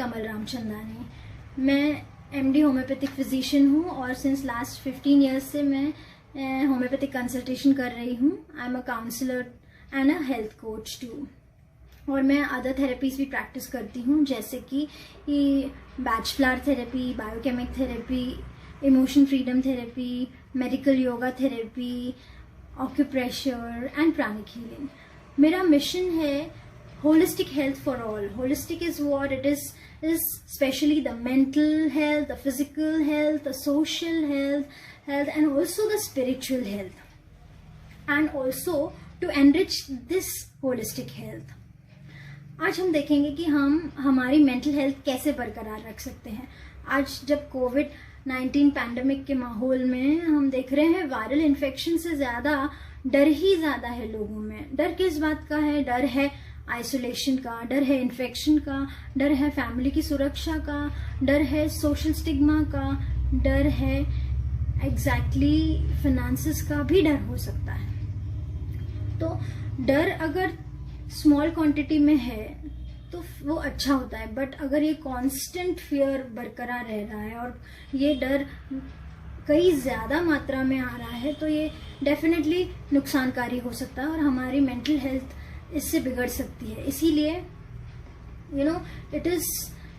कमल रामचंदानी। मैं MD homeopathic physician हूँ और सिंस लास्ट 15 ईयर्स से मैं होम्योपैथिक कंसल्टेशन कर रही हूँ। I am a counsellor and a health coach too. और मैं अदर थेरेपीज भी प्रैक्टिस करती हूँ, जैसे कि Bach flower therapy, biochemic therapy, emotion freedom therapy, medical yoga therapy, acupressure and pranic healing. मेरा मिशन है holistic health for all. Holistic is what it is specially the mental health, the physical health, the social health and also the spiritual health, and also to enrich this holistic health. आज हम देखेंगे कि हम हमारी mental health कैसे बरकरार रख सकते हैं। आज जब कोविड-19 पैंडेमिक के माहौल में हम देख रहे हैं वायरल इन्फेक्शन से ज्यादा डर ही ज्यादा है लोगों में। डर किस बात का है? डर है आइसोलेशन का, डर है इन्फेक्शन का, डर है फैमिली की सुरक्षा का, डर है सोशल स्टिग्मा का, डर है एग्जैक्टली फाइनेंसेस का भी डर हो सकता है। तो डर अगर स्मॉल क्वांटिटी में है तो वो अच्छा होता है, बट अगर ये कांस्टेंट फियर बरकरार रह रहा है और ये डर कई ज्यादा मात्रा में आ रहा है तो ये डेफिनेटली नुकसानकारी हो सकता है और हमारी मेंटल हेल्थ इससे बिगड़ सकती है। इसीलिए it is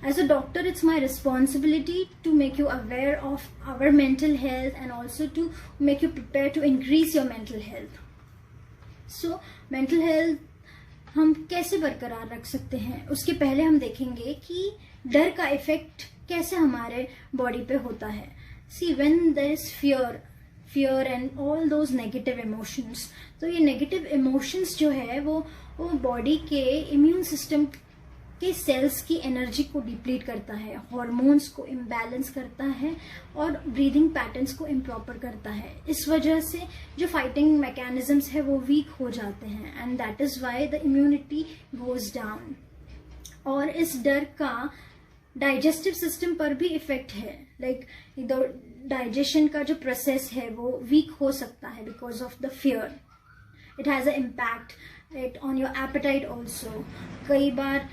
as a doctor it's my responsibility to make you aware of our mental health and also to make you prepare to increase your mental health. So mental health हम कैसे बरकरार रख सकते हैं, उसके पहले हम देखेंगे कि डर का इफेक्ट कैसे हमारे बॉडी पे होता है। See when there is fear and all those negative emotions, तो ये नेगेटिव इमोशंस जो है वो बॉडी के इम्यून सिस्टम के सेल्स की एनर्जी को डिप्लीट करता है, हार्मोन्स को इम्बैलेंस करता है और ब्रीदिंग पैटर्न्स को इम्प्रॉपर करता है। इस वजह से जो फाइटिंग मैकेनिज्म्स है वो वीक हो जाते हैं and that is why the immunity goes down. और इस डर का डाइजेस्टिव सिस्टम पर भी इफेक्ट है, लाइक डाइजेशन का जो प्रोसेस है वो वीक हो सकता है because of the fear. It has a impact on your apatite also. कई बार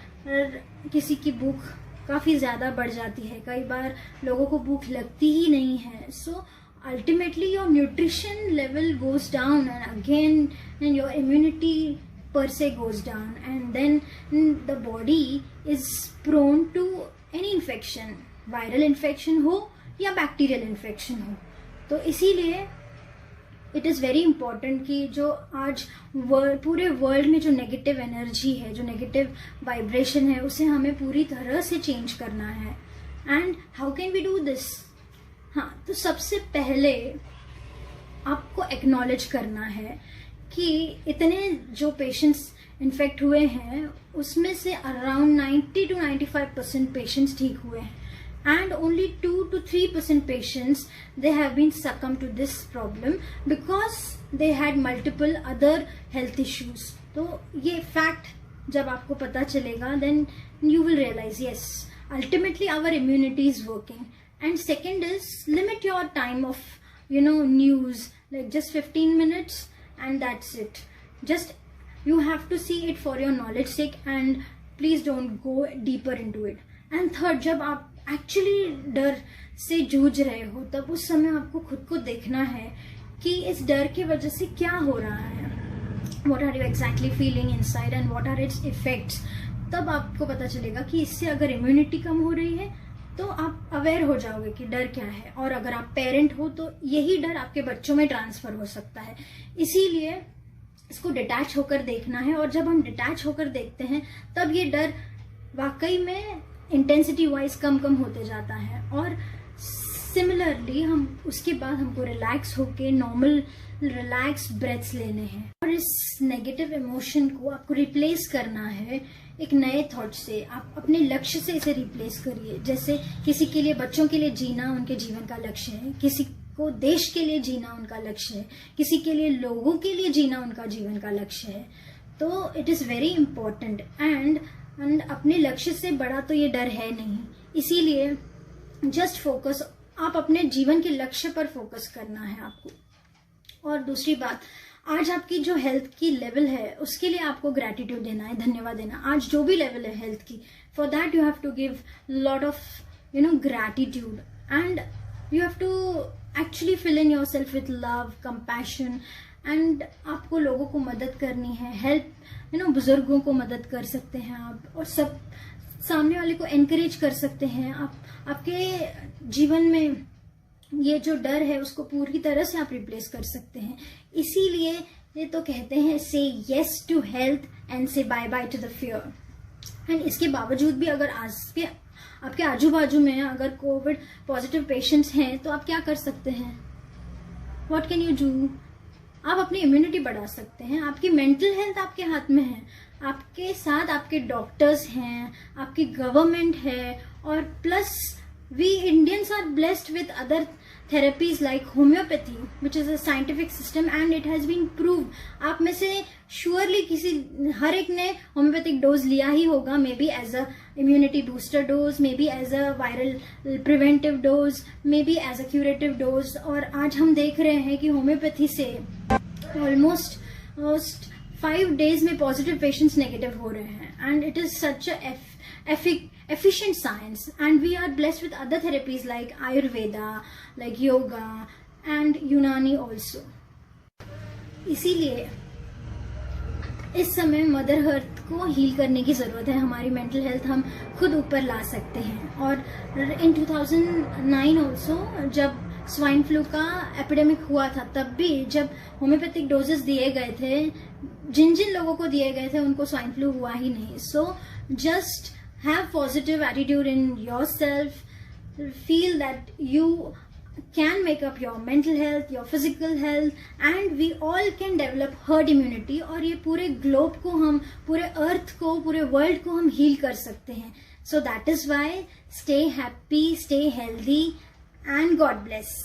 किसी की भूख काफी ज्यादा बढ़ जाती है, कई बार लोगों को भूख लगती ही नहीं है। So ultimately your nutrition level goes down and again and your immunity per se goes down, and then the body is prone to any infection, viral infection हो या bacterial infection हो। तो इसीलिए इट इज़ वेरी इंपॉर्टेंट कि जो आज पूरे world में जो नेगेटिव एनर्जी है, जो नेगेटिव वाइब्रेशन है, उसे हमें पूरी तरह से चेंज करना है। And how can we do this? हाँ, तो सबसे पहले आपको एक्नॉलेज करना है कि इतने जो पेशेंट्स इन्फेक्ट हुए हैं उसमें से अराउंड 90 to 95% पेशेंट्स ठीक हुए हैं, and only 2 to 3% patients they have been succumbed to this problem because they had multiple other health issues। तो ये fact जब आपको पता चलेगा then you will realize yes, ultimately our immunity is working। And second is limit your time of news, like just 15 minutes and that's it। Just you have to see it for your knowledge sake and please don't go deeper into it। And third, जब आप actually डर से जूझ रहे हो तब उस समय आपको खुद को देखना है कि इस डर की वजह से क्या हो रहा है, what are you exactly feeling inside and what are its effects. तब आपको पता चलेगा कि इससे अगर इम्यूनिटी कम हो रही है तो आप अवेयर हो जाओगे कि डर क्या है, और अगर आप पेरेंट हो तो यही डर आपके बच्चों में ट्रांसफर हो सकता है। इसीलिए इसको डिटैच होकर देखना है, और जब हम डिटैच होकर देखते हैं तब ये डर वाकई में इंटेंसिटी वाइज कम होते जाता है। और सिमिलरली हम उसके बाद हमको रिलैक्स होके नॉर्मल रिलैक्स ब्रेथ्स लेने हैं, और इस नेगेटिव इमोशन को आपको रिप्लेस करना है एक नए थॉट से। आप अपने लक्ष्य से इसे रिप्लेस करिए। जैसे किसी के लिए बच्चों के लिए जीना उनके जीवन का लक्ष्य है, किसी को देश के लिए जीना उनका लक्ष्य है, किसी के लिए लोगों के लिए जीना उनका जीवन का लक्ष्य है। तो it is very important and अपने लक्ष्य से बड़ा तो ये डर है नहीं। इसीलिए जस्ट फोकस, आप अपने जीवन के लक्ष्य पर फोकस करना है आपको। और दूसरी बात, आज आपकी जो हेल्थ की लेवल है उसके लिए आपको ग्रैटिट्यूड देना है, धन्यवाद देना। आज जो भी लेवल है हेल्थ की, for that you have to give lot of gratitude and you have to actually fill in yourself with love, compassion and आपको लोगों को मदद करनी है, हेल्प बुजुर्गों को मदद कर सकते हैं आप, और सब सामने वाले को एनकरेज कर सकते हैं आप। आपके जीवन में ये जो डर है उसको पूरी तरह से आप रिप्लेस कर सकते हैं। इसीलिए ये तो कहते हैं say yes to health and say bye bye to the fear. And इसके बावजूद भी अगर आपके आजू बाजू में अगर कोविड पॉजिटिव पेशेंट्स हैं तो आप क्या कर सकते हैं? What can you do? आप अपनी इम्यूनिटी बढ़ा सकते हैं। आपकी मेंटल हेल्थ आपके हाथ में है, आपके साथ आपके डॉक्टर्स हैं, आपकी गवर्नमेंट है, और plus we Indians are blessed with other therapies like homeopathy, which is a scientific system and it has been proved. आप में से surely हर एक ने homeopathic dose लिया ही होगा, maybe as a immunity booster dose, maybe as a viral preventive dose, maybe as a curative dose। और आज हम देख रहे हैं कि homeopathy से almost 5 days में positive patients negative हो रहे हैं, and it is such a efficient science, and we are blessed with other therapies like Ayurveda, like yoga and Unani also। इसीलिए इस समय मदर अर्थ को हील करने की जरूरत है। हमारी मेंटल हेल्थ हम खुद ऊपर ला सकते हैं। और इन 2009 ऑल्सो जब स्वाइन फ्लू का एपिडेमिक हुआ था, तब भी जब होम्योपैथिक डोजेस दिए गए थे, जिन लोगों को दिए गए थे उनको स्वाइन फ्लू हुआ ही नहीं। So just have positive attitude in yourself, feel that you can make up your mental health, your physical health, and we all can develop herd immunity। और ये पूरे ग्लोब को हम, पूरे अर्थ को, पूरे वर्ल्ड को हम हील कर सकते हैं। So that is why stay happy, stay healthy and God bless।